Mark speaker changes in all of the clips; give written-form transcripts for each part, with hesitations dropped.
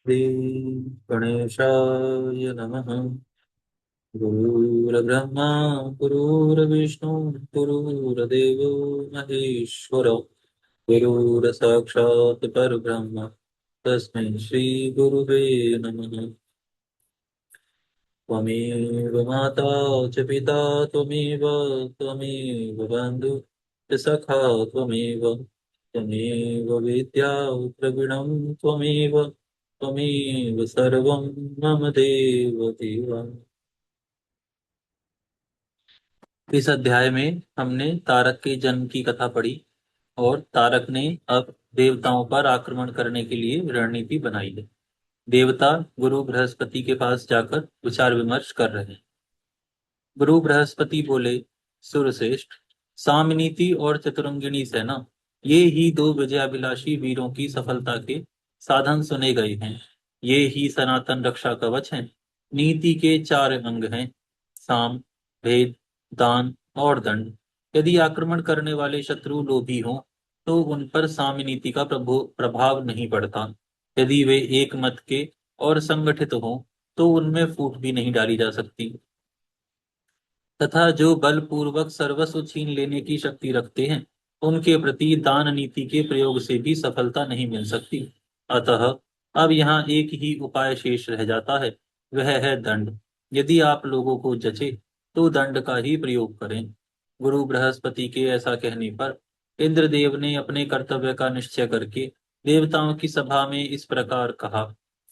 Speaker 1: श्री गणेशाय नमः। गुरुर्ब्रह्मा गुरुर्विष्णु गुरुर्देवो महेश्वर गुरुर्साक्षात् परब्रह्म तस्मै श्री गुरुवे नमः। त्वमेव माता च पिता त्वमेव त्वमेव बन्धु च सखा त्वमेव त्वमेव विद्या द्रविणं त्वमेव त्वमेव सर्वं मम देव देव। इस अध्याय में हमने तारक के जन्म की कथा पढ़ी और तारक ने अब देवताओं पर आक्रमण करने के लिए रणनीति बनाई है। देवता गुरु बृहस्पति के पास जाकर विचार विमर्श कर रहे हैं। गुरु बृहस्पति बोले, सुरश्रेष्ठ, सामनीति और चतुरंगिणी सेना, ये ही दो विजयाभिलाषी वीरों की सफलता के साधन सुने गए हैं। ये ही सनातन रक्षा कवच हैं। नीति के चार अंग हैं, साम, भेद, दान और दंड। यदि आक्रमण करने वाले शत्रु लोभी हों तो उन पर सामनीति का प्रभाव नहीं पड़ता। यदि वे एक मत के और संगठित हों तो उनमें फूट भी नहीं डाली जा सकती। तथा जो बलपूर्वक सर्वस्व छीन लेने की शक्ति रखते हैं, उनके प्रति दान नीति के प्रयोग से भी सफलता नहीं मिल सकती। अतः अब यहाँ एक ही उपाय शेष रह जाता है, वह है दंड। यदि आप लोगों को जचे तो दंड का ही प्रयोग करें। गुरु बृहस्पति के ऐसा कहने पर इंद्रदेव ने अपने कर्तव्य का निश्चय करके देवताओं की सभा में इस प्रकार कहा,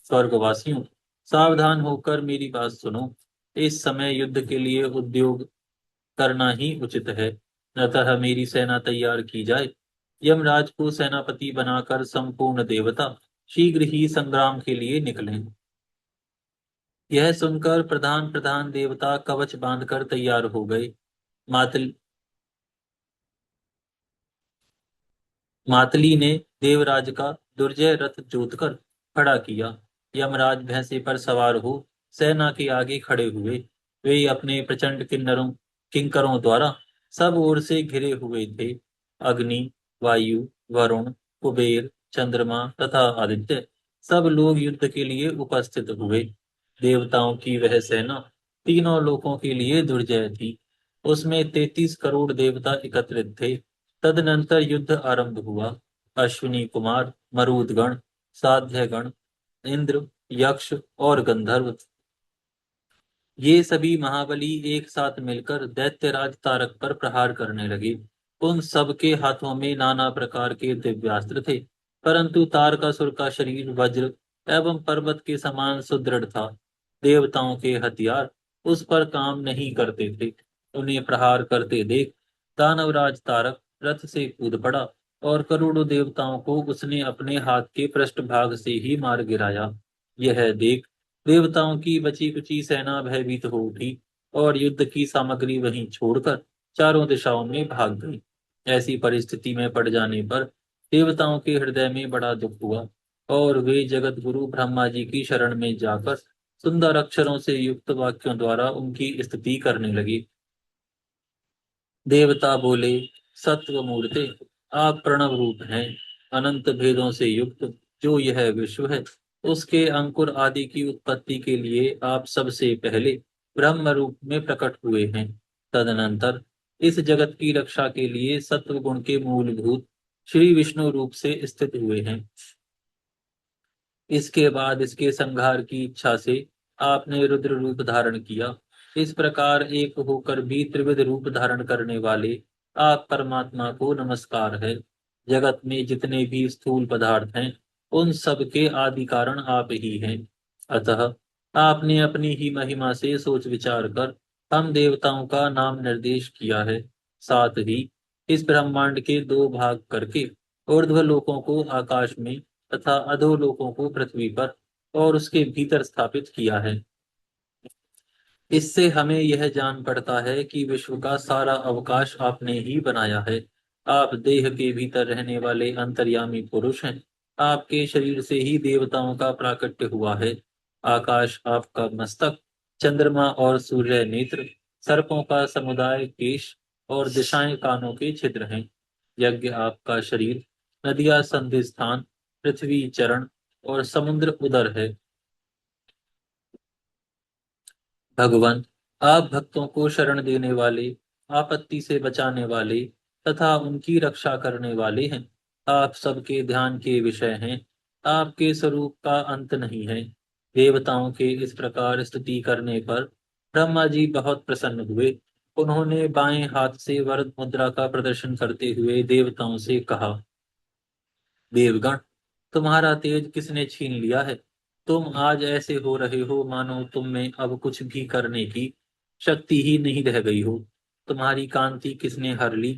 Speaker 1: स्वर्गवासियों, सावधान होकर मेरी बात सुनो। इस समय युद्ध के लिए उद्योग करना ही उचित है। अतः मेरी सेना तैयार की जाए। यमराज को सेनापति बनाकर संपूर्ण देवता शीघ्र ही संग्राम के लिए निकलें। यह सुनकर प्रधान प्रधान देवता कवच बांधकर तैयार हो गए। मातल मातली ने देवराज का दुर्जय रथ जोतकर खड़ा किया। यमराज भैंसे पर सवार हो सेना के आगे खड़े हुए। वे अपने प्रचंड किंकरों द्वारा सब ओर से घिरे हुए थे। अग्नि, वायु, वरुण, कुबेर, चंद्रमा तथा आदित्य सब लोग युद्ध के लिए उपस्थित हुए। देवताओं की वह सेना तीनों लोकों के लिए दुर्जय थी। उसमें 33 करोड़ देवता एकत्रित थे। तदनंतर युद्ध आरंभ हुआ। अश्विनी कुमार, मरुदगण, साध्यगण, इंद्र, यक्ष और गंधर्व, ये सभी महाबली एक साथ मिलकर दैत्यराज तारक पर प्रहार करने लगे। उन सबके हाथों में नाना प्रकार के दिव्यास्त्र थे, परंतु तारकासुर का शरीर वज्र एवं पर्वत के समान सुदृढ़ था। देवताओं के हथियार उस पर काम नहीं करते थे। उन्हें प्रहार करते देख दानवराज तारक रथ से कूद पड़ा और करोड़ों देवताओं को उसने अपने हाथ के पृष्ठभाग से ही मार गिराया। यह देख देवताओं की बची कुची सेना भयभीत हो उठी और युद्ध की सामग्री वहीं छोड़कर चारों दिशाओं में भाग गई। ऐसी परिस्थिति में पड़ जाने पर देवताओं के हृदय में बड़ा दुख हुआ और वे जगत गुरु ब्रह्मा जी की शरण में जाकर सुंदर अक्षरों से युक्त वाक्यों द्वारा उनकी स्तुति करने लगे। देवता बोले, सत्व मूर्ते, आप प्रणव रूप हैं। अनंत भेदों से युक्त जो यह विश्व है, उसके अंकुर आदि की उत्पत्ति के लिए आप सबसे पहले ब्रह्म रूप में प्रकट हुए हैं। तदनंतर इस जगत की रक्षा के लिए सत्व गुण के मूलभूत श्री विष्णु रूप से स्थित हुए हैं। इसके बाद इसके संहार की इच्छा से आपने रुद्र रूप धारण किया। इस प्रकार एक होकर भी त्रिविध रूप धारण करने वाले आप परमात्मा को नमस्कार है। जगत में जितने भी स्थूल पदार्थ हैं, उन सब के आदि कारण आप ही हैं। अतः आपने अपनी ही महिमा से सोच विचार कर हम देवताओं का नाम निर्देश किया है। साथ ही इस ब्रह्मांड के दो भाग करके ऊर्ध्व लोकों को आकाश में तथा अधोलोकों को पृथ्वी पर और उसके भीतर स्थापित किया है। इससे हमें यह जान पड़ता है कि विश्व का सारा अवकाश आपने ही बनाया है। आप देह के भीतर रहने वाले अंतर्यामी पुरुष हैं। आपके शरीर से ही देवताओं का प्राकट्य हुआ है। आकाश आपका मस्तक, चंद्रमा और सूर्य नेत्र, सर्पों का समुदाय केश और दिशाएं कानों के छिद्र हैं। यज्ञ आपका शरीर, नदियां संधि स्थान, पृथ्वी चरण और समुद्र उदर है। भगवान, आप भक्तों को शरण देने वाले, आपत्ति से बचाने वाले तथा उनकी रक्षा करने वाले हैं। आप सबके ध्यान के विषय हैं। आपके स्वरूप का अंत नहीं है। देवताओं के इस प्रकार स्तुति करने पर ब्रह्मा जी बहुत प्रसन्न हुए। उन्होंने बाएं हाथ से वरद मुद्रा का प्रदर्शन करते हुए देवताओं से कहा, देवगण, तुम्हारा तेज किसने छीन लिया है? तुम आज ऐसे हो रहे हो मानो तुम में अब कुछ भी करने की शक्ति ही नहीं रह गई हो। तुम्हारी कांति किसने हर ली?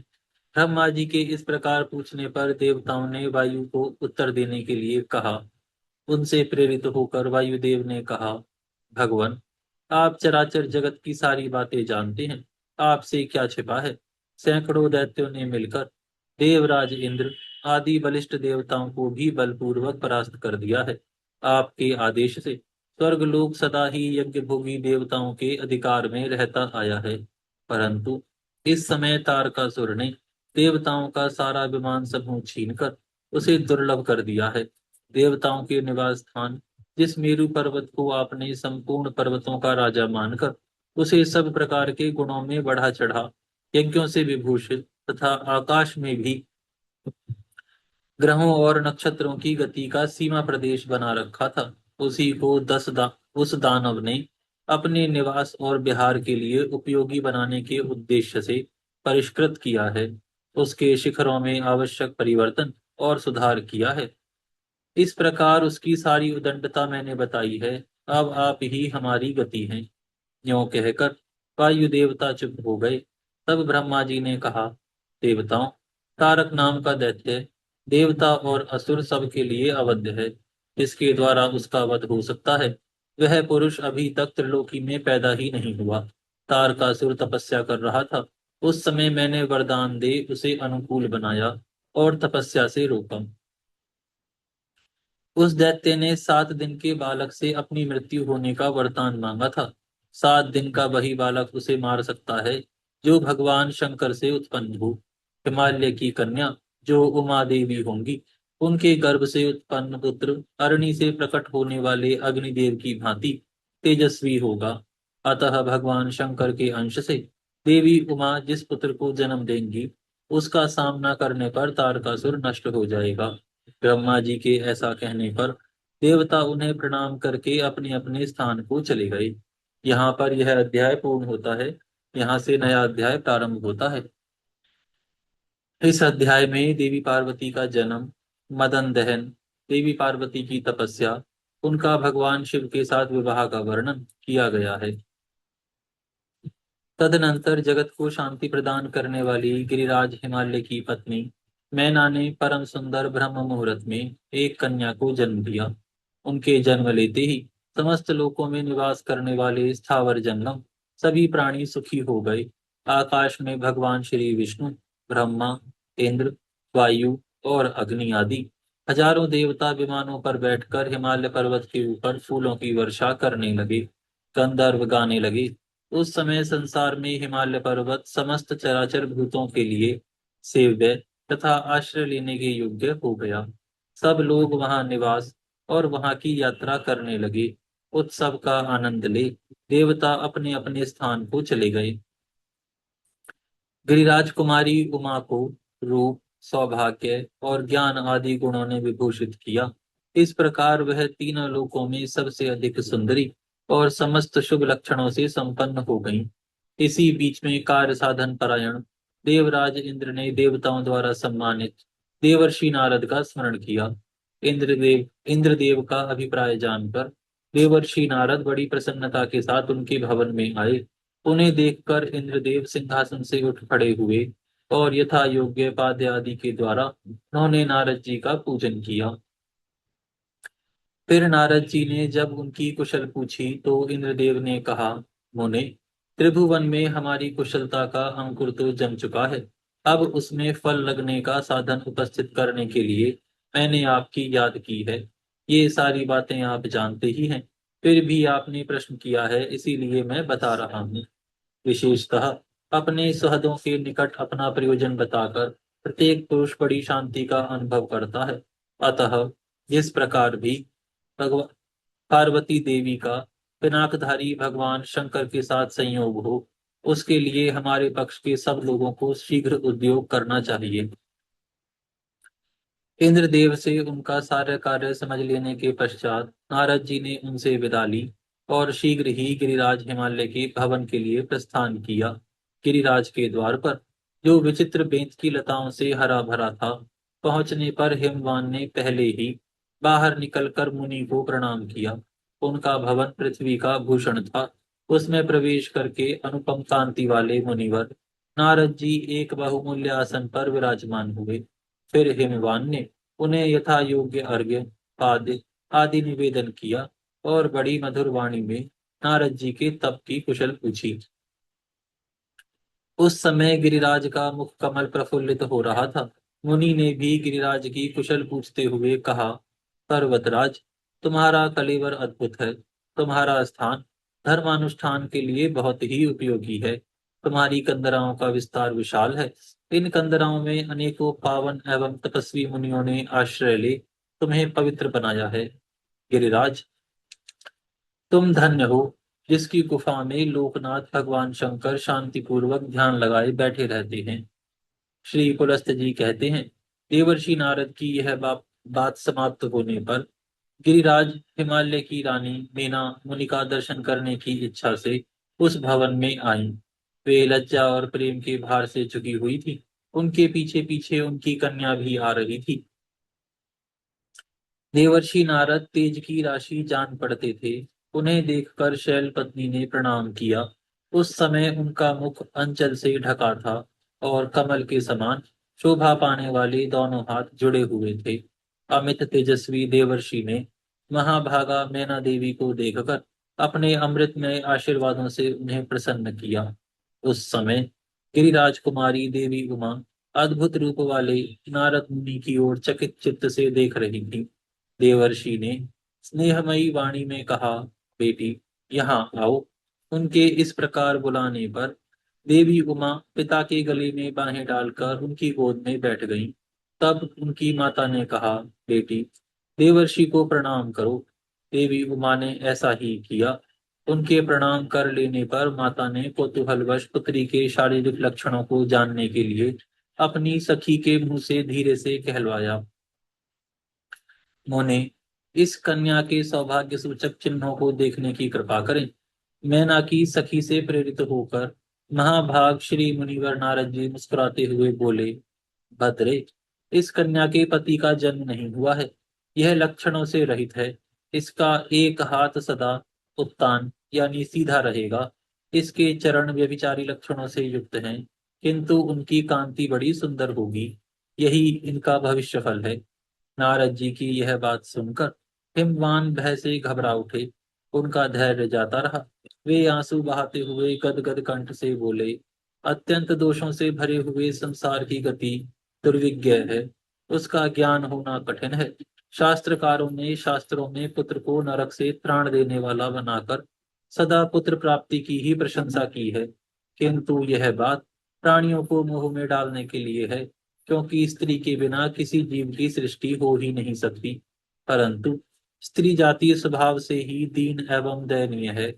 Speaker 1: ब्रह्मा जी के इस प्रकार पूछने पर देवताओं ने वायु को उत्तर देने के लिए कहा। उनसे प्रेरित होकर वायुदेव ने कहा, भगवान, आप चराचर जगत की सारी बातें जानते हैं। आपसे क्या छिपा है? सैकड़ों दैत्यों ने मिलकर देवराज इंद्र आदि बलिष्ठ देवताओं को भी बलपूर्वक परास्त कर दिया है। आपके आदेश से स्वर्गलोक सदा ही यज्ञ भोगी देवताओं के अधिकार में रहता आया है। परंतु इस समय तारकासुर ने देवताओं का सारा विमान समूह छीनकर उसे दुर्लभ कर दिया है। देवताओं के निवास स्थान जिस मेरु पर्वत को आपने संपूर्ण पर्वतों का राजा मानकर उसे सब प्रकार के गुणों में बढ़ा चढ़ा, यज्ञों से विभूषित तथा आकाश में भी ग्रहों और नक्षत्रों की गति का सीमा प्रदेश बना रखा था, उसी को उस दानव ने अपने निवास और विहार के लिए उपयोगी बनाने के उद्देश्य से परिष्कृत किया है। उसके शिखरों में आवश्यक परिवर्तन और सुधार किया है। इस प्रकार उसकी सारी उदंडता मैंने बताई है। अब आप ही हमारी गति हैं। यों कहकर वायु देवता चुप हो गए। तब ब्रह्मा जी ने कहा, देवताओं, तारक नाम का दैत्य देवता और असुर सब के लिए अवध्य है। जिसके द्वारा उसका वध हो सकता है, वह पुरुष अभी तक त्रिलोकी में पैदा ही नहीं हुआ। तारकासुर तपस्या कर रहा था। उस समय मैंने वरदान दे उसे अनुकूल बनाया और तपस्या से रोका। उस दैत्य ने 7 दिन के बालक से अपनी मृत्यु होने का वरदान मांगा था। 7 दिन का वही बालक उसे मार सकता है जो भगवान शंकर से उत्पन्न हो। हिमालय की कन्या जो उमा देवी होंगी, उनके गर्भ से उत्पन्न पुत्र अरणि से प्रकट होने वाले अग्निदेव की भांति तेजस्वी होगा। अतः भगवान शंकर के अंश से देवी उमा जिस पुत्र को जन्म देंगी, उसका सामना करने पर तारकासुर नष्ट हो जाएगा। ब्रह्मा जी के ऐसा कहने पर देवता उन्हें प्रणाम करके अपने अपने स्थान को चले गए। यहाँ पर यह अध्याय पूर्ण होता है। यहाँ से नया अध्याय प्रारंभ होता है। इस अध्याय में देवी पार्वती का जन्म, मदन दहन, देवी पार्वती की तपस्या, उनका भगवान शिव के साथ विवाह का वर्णन किया गया है। तदनंतर जगत को शांति प्रदान करने वाली गिरिराज हिमालय की पत्नी मैना ने परम सुंदर ब्रह्म मुहूर्त में एक कन्या को जन्म दिया। उनके जन्म लेते ही समस्त लोकों में निवास करने वाले स्थावर जंगम सभी प्राणी सुखी हो गए। आकाश में भगवान श्री विष्णु, ब्रह्मा, इंद्र, वायु और अग्नि आदि हजारों देवता विमानों पर बैठकर हिमालय पर्वत के ऊपर फूलों की वर्षा करने लगे। गंधर्व गाने लगे। उस समय संसार में हिमालय पर्वत समस्त चराचर भूतों के लिए सेव्य तथा आश्रय लेने के योग्य हो गया। सब लोग वहां निवास और वहां की यात्रा करने लगे। उत्सव का आनंद ले देवता अपने अपने स्थान को चले गए। गिरिराज कुमारी उमा को रूप, सौभाग्य और ज्ञान आदि गुणों ने विभूषित किया। इस प्रकार वह तीनों लोकों में सबसे अधिक सुंदरी और समस्त शुभ लक्षणों से संपन्न हो गई। इसी बीच में कार्य साधन परायण देवराज इंद्र ने देवताओं द्वारा सम्मानित देवर्षि नारद का स्मरण किया। इंद्रदेव का अभिप्राय जानकर देवर्षि नारद बड़ी प्रसन्नता के साथ उनके भवन में आए। उन्हें देखकर इंद्रदेव सिंहासन से उठ खड़े हुए और यथा योग्य पाद्य आदि के द्वारा उन्होंने नारद जी का पूजन किया। फिर नारद जी ने जब उनकी कुशल पूछी तो इंद्रदेव ने कहा, मुने, त्रिभुवन में हमारी कुशलता का अंकुर तो जम चुका है। अब उसमें फल लगने का साधन उपस्थित करने के लिए मैंने आपकी याद की है। ये सारी बातें आप जानते ही हैं, फिर भी आपने प्रश्न किया है, इसीलिए मैं बता रहा हूँ। विशेषतः अपने सुहृदों के निकट अपना प्रयोजन बताकर प्रत्येक पुरुष बड़ी शांति का अनुभव करता है। अतः जिस प्रकार भी भगवान पार्वती देवी का पिनाकधारी भगवान शंकर के साथ संयोग हो, उसके लिए हमारे पक्ष के सब लोगों को शीघ्र उद्योग करना चाहिए। इंद्रदेव से उनका सारे कार्य समझ लेने के पश्चात नारद जी ने उनसे विदा ली और शीघ्र ही गिरिराज हिमालय के भवन के लिए प्रस्थान किया। गिरिराज के द्वार पर, जो विचित्र बेंत की लताओं से हरा भरा था, पहुंचने पर हिमवान ने पहले ही बाहर निकलकर मुनि को प्रणाम किया। उनका भवन पृथ्वी का भूषण था। उसमें प्रवेश करके अनुपम कांति वाले मुनिवर नारद जी एक बहुमूल्य आसन पर विराजमान हुए। फिर हिमवान ने उन्हें यथा योग्य अर्घ्य, पाद्य आदि निवेदन किया और बड़ी मधुर वाणी में नारद जी के तप की कुशल पूछी। उस समय गिरिराज का मुख कमल प्रफुल्लित हो रहा था। मुनि ने भी गिरिराज की कुशल पूछते हुए कहा, पर्वतराज, तुम्हारा कलेवर अद्भुत है। तुम्हारा स्थान धर्मानुष्ठान के लिए बहुत ही उपयोगी है। तुम्हारी कंदराओं का विस्तार विशाल है। इन कंदराओं में अनेकों पावन एवं तपस्वी मुनियों ने आश्रय ले तुम्हें पवित्र बनाया है। गिरिराज, तुम धन्य हो, जिसकी गुफा में लोकनाथ भगवान शंकर शांतिपूर्वक ध्यान लगाए बैठे रहते हैं। श्री पुलस्त जी कहते हैं, देवर्षि नारद की यह बात समाप्त होने पर गिरिराज हिमालय की रानी मीना मुनि का दर्शन करने की इच्छा से उस भवन में आई। वे लज्जा और प्रेम के भार से झुकी हुई थी। उनके पीछे पीछे उनकी कन्या भी आ रही थी। देवर्षि नारद तेज की राशि जान पड़ते थे। उन्हें देखकर शैल पत्नी ने प्रणाम किया। उस समय उनका मुख अंचल से ढका था और कमल के समान शोभा पाने वाले दोनों हाथ जुड़े हुए थे। अमित तेजस्वी देवर्षि ने महाभागा मैना देवी को देखकर अपने अमृतमय आशीर्वादों से उन्हें प्रसन्न किया। उस समय गिरिराज कुमारी देवी उमा अद्भुत रूप वाले नारद मुनि की ओर चकित चित्त से देख रही थी। देवर्षि ने स्नेहमयी वाणी में कहा, बेटी, यहाँ आओ। उनके इस प्रकार बुलाने पर देवी उमा पिता के गले में बाहें डालकर उनकी गोद में बैठ गईं। तब उनकी माता ने कहा, बेटी, देवर्षि को प्रणाम करो। देवी उमा ने ऐसा ही किया। उनके प्रणाम कर लेने पर माता ने कौतूहलवश पुत्री के शारीरिक लक्षणों को जानने के लिए अपनी सखी के मुंह से धीरे से कहलवाया, मोने, इस कन्या के सौभाग्य सूचक चिन्हों को देखने की कृपा करें। मैना की सखी से प्रेरित होकर महाभाग श्री मुनिवर नारद जी मुस्कुराते हुए बोले, भद्रे, इस कन्या के पति का जन्म नहीं हुआ है। यह लक्षणों से रहित है। इसका एक हाथ सदा उत्तान यानी सीधा रहेगा। इसके चरण व्यभिचारी लक्षणों से युक्त हैं, किंतु उनकी कांति बड़ी सुंदर होगी। यही इनका भविष्य फल है। नारद जी की यह बात सुनकर हिमवान भय से घबरा उठे। उनका धैर्य जाता रहा। वे आंसू बहाते हुए गदगद कंठ से बोले, अत्यंत दोषों से भरे हुए संसार की गति दुर्विज्ञ है। उसका ज्ञान होना कठिन है। शास्त्रकारों ने शास्त्रों में पुत्र को नरक से त्राण देने वाला बनाकर सदा पुत्र प्राप्ति की ही प्रशंसा की है, किंतु यह बात प्राणियों को मोह में डालने के लिए है, क्योंकि स्त्री के बिना किसी जीव की सृष्टि हो ही नहीं सकती। परंतु स्त्री जातीय स्वभाव से ही दीन एवं दयनीय है।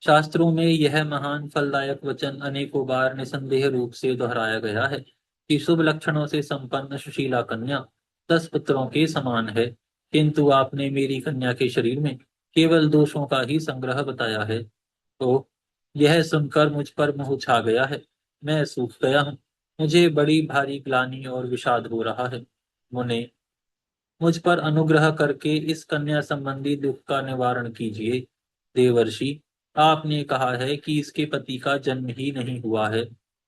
Speaker 1: शास्त्रों में यह महान फलदायक वचन अनेकों बार निसंदेह रूप से दोहराया गया है कि शुभ लक्षणों से संपन्न सुशीला कन्या 10 पुत्रों के समान है, किंतु आपने मेरी कन्या के शरीर में केवल दोषों का ही संग्रह बताया है। तो यह सुनकर मुझ पर मोह छा गया है। मैं सूख गया हूँ। मुझे बड़ी भारी ग्लानि और विषाद हो रहा है। मुने, मुझ पर अनुग्रह करके इस कन्या संबंधी दुख का निवारण कीजिए। देवर्षि, आपने कहा है कि इसके पति का जन्म ही नहीं हुआ है।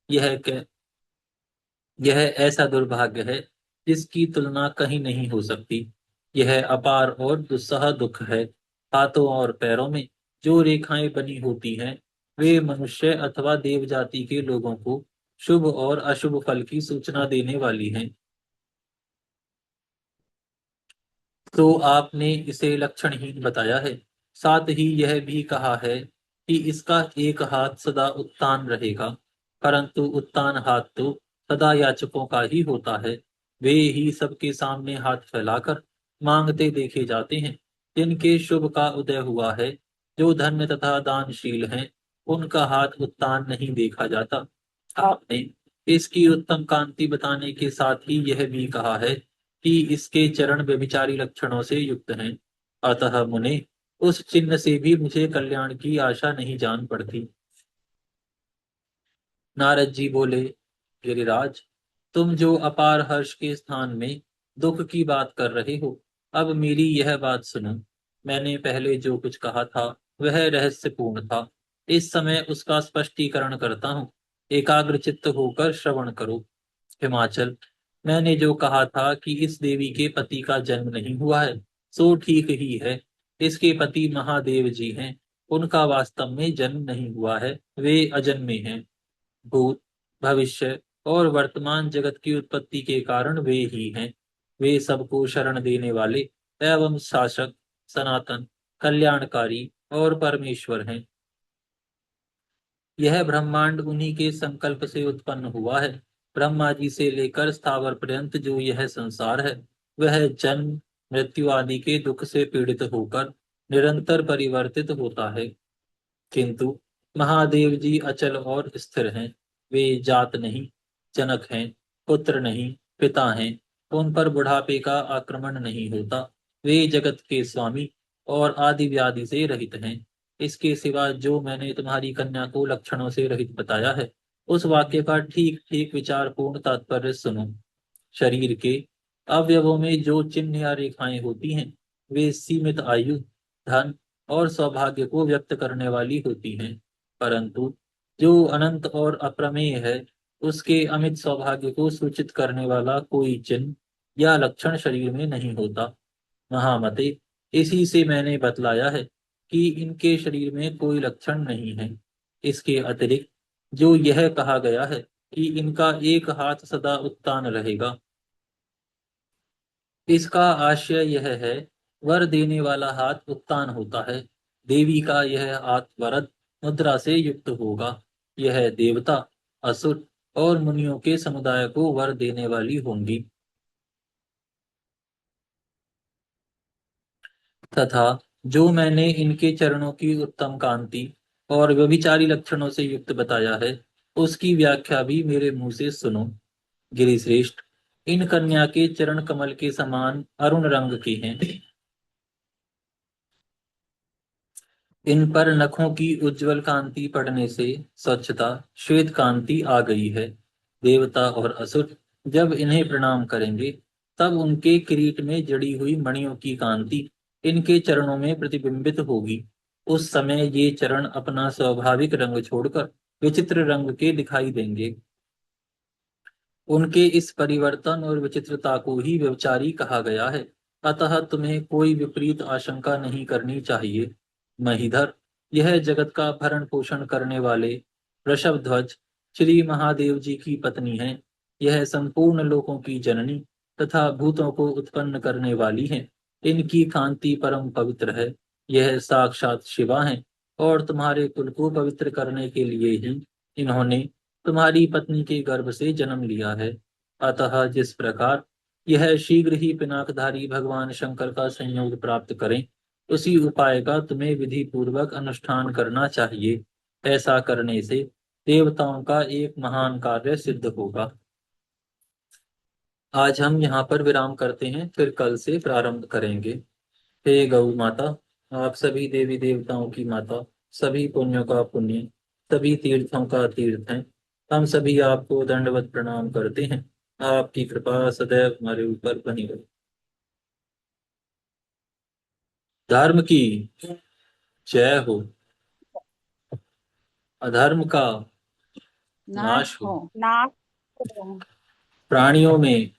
Speaker 1: यह यह ऐसा दुर्भाग्य है जिसकी तुलना कहीं नहीं हो सकती। यह अपार और दुस्सह दुख है। हाथों और पैरों में जो रेखाएं बनी होती हैं, वे मनुष्य अथवा देव जाति के लोगों को शुभ और अशुभ फल की सूचना देने वाली हैं। तो आपने इसे लक्षणहीन बताया है। साथ ही यह भी कहा है कि इसका एक हाथ सदा उत्तान रहेगा, परंतु उत्तान हाथ तो सदा याचकों का ही होता है। वे ही सबके सामने हाथ फैलाकर मांगते देखे जाते हैं। जिनके शुभ का उदय हुआ है, जो धन्य तथा दानशील हैं, उनका हाथ उत्तान नहीं देखा जाता। आपने इसकी उत्तम कांति बताने के साथ ही यह भी कहा है कि इसके चरण व्यभिचारी लक्षणों से युक्त हैं। अतः मुने, उस चिन्ह से भी मुझे कल्याण की आशा नहीं जान पड़ती। नारद जी बोले, गिरिराज, तुम जो अपार हर्ष के स्थान में दुख की बात कर रहे हो, अब मेरी यह बात सुनो। मैंने पहले जो कुछ कहा था वह रहस्यपूर्ण था। इस समय उसका स्पष्टीकरण करता हूँ। एकाग्र चित्त होकर श्रवण करो। हिमाचल, मैंने जो कहा था कि इस देवी के पति का जन्म नहीं हुआ है, सो ठीक ही है। इसके पति महादेव जी हैं। उनका वास्तव में जन्म नहीं हुआ है, वे अजन्मे हैं। भूत, भविष्य और वर्तमान जगत की उत्पत्ति के कारण वे ही हैं। वे सबको शरण देने वाले एवं शासक, सनातन, कल्याणकारी और परमेश्वर हैं। यह ब्रह्मांड उन्हीं के संकल्प से उत्पन्न हुआ है। ब्रह्मा जी से लेकर स्थावर पर्यंत जो यह संसार है, वह जन्म, मृत्यु आदि के दुख से पीड़ित होकर निरंतर परिवर्तित होता है। किंतु महादेव जी अचल और स्थिर हैं। वे जात नहीं, जनक हैं, पुत्र नहीं, पिता हैं। उन पर बुढ़ापे का आक्रमण नहीं होता। वे जगत के स्वामी और आदि व्याधि से रहित हैं। इसके सिवा जो मैंने तुम्हारी कन्या को लक्षणों से रहित बताया है, उस वाक्य का ठीक ठीक विचार पूर्ण तात्पर्य सुनो। शरीर के अवयवों में जो चिन्ह या रेखाएं होती हैं, वे सीमित आयु, धन और सौभाग्य को व्यक्त करने वाली होती हैं। परंतु जो अनंत और अप्रमेय है, उसके अमित सौभाग्य को सूचित करने वाला कोई चिन्ह या लक्षण शरीर में नहीं होता। महामते, इसी से मैंने बतलाया है कि इनके शरीर में कोई लक्षण नहीं है। इसके अतिरिक्त जो यह कहा गया है कि इनका एक हाथ सदा उत्तान रहेगा, इसका आशय यह है, वर देने वाला हाथ उत्तान होता है। देवी का यह हाथ वरद मुद्रा से युक्त होगा। यह देवता, असुर और मुनियों के समुदाय को वर देने वाली होंगी। तथा जो मैंने इनके चरणों की उत्तम कांति और व्यभिचारी लक्षणों से युक्त बताया है, उसकी व्याख्या भी मेरे मुंह से सुनो। गिरिश्रेष्ठ, इन कन्या के चरण कमल के समान अरुण रंग के हैं। इन पर नखों की उज्जवल कांति पड़ने से स्वच्छता, श्वेत कांति आ गई है। देवता और असुर जब इन्हें प्रणाम करेंगे, तब उनके किरीट में जड़ी हुई मणियों की कांति इनके चरणों में प्रतिबिंबित होगी। उस समय ये चरण अपना स्वाभाविक रंग छोड़कर विचित्र रंग के दिखाई देंगे। उनके इस परिवर्तन और विचित्रता को ही व्यभिचारी कहा गया है। अतः तुम्हें कोई विपरीत आशंका नहीं करनी चाहिए। महीधर, यह जगत का भरण पोषण करने वाले वृषभ ध्वज श्री महादेव जी की पत्नी है। यह संपूर्ण लोकों की जननी तथा भूतों को उत्पन्न करने वाली है। इनकी कांति परम पवित्र है। यह साक्षात शिवा है और तुम्हारे कुल को पवित्र करने के लिए ही इन्होंने तुम्हारी पत्नी के गर्भ से जन्म लिया है। अतः जिस प्रकार यह शीघ्र ही पिनाकधारी भगवान शंकर का संयोग प्राप्त करें, उसी उपाय का तुम्हें विधि पूर्वक अनुष्ठान करना चाहिए। ऐसा करने से देवताओं का एक महान कार्य सिद्ध होगा। आज हम यहाँ पर विराम करते हैं, फिर कल से प्रारंभ करेंगे। हे गौ माता, आप सभी देवी देवताओं की माता, सभी पुण्यों का पुण्य, सभी तीर्थों का तीर्थ हैं। हम सभी आपको दंडवत प्रणाम करते हैं। आपकी कृपा सदैव हमारे ऊपर बनी रहे। धर्म की जय हो, अधर्म का नाश
Speaker 2: नाश
Speaker 1: हो,
Speaker 2: हो।
Speaker 3: नाश
Speaker 1: प्राणियों में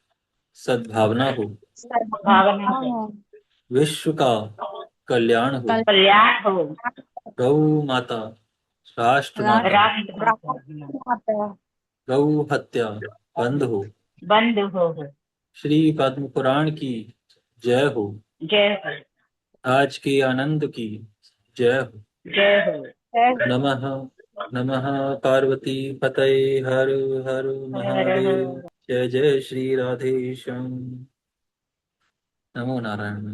Speaker 1: सद्भावना हो,
Speaker 3: भावना हो,
Speaker 1: विश्व का कल्याण हो।
Speaker 3: कल्याण हो,
Speaker 1: गौ माता, राष्ट्र माता,
Speaker 3: राष्ट्र
Speaker 2: माता
Speaker 1: गौ हत्या बंद हो।
Speaker 3: बंद हो।
Speaker 1: श्री पद्म पुराण की जय हो।
Speaker 3: जय हो,
Speaker 1: आज के आनंद की जय हो।
Speaker 3: जय हो।
Speaker 1: नमः नमः पार्वती पतये हर हर
Speaker 3: हर हर
Speaker 1: महादेव। जय जय श्री राधेश्याम। नमो नारायण।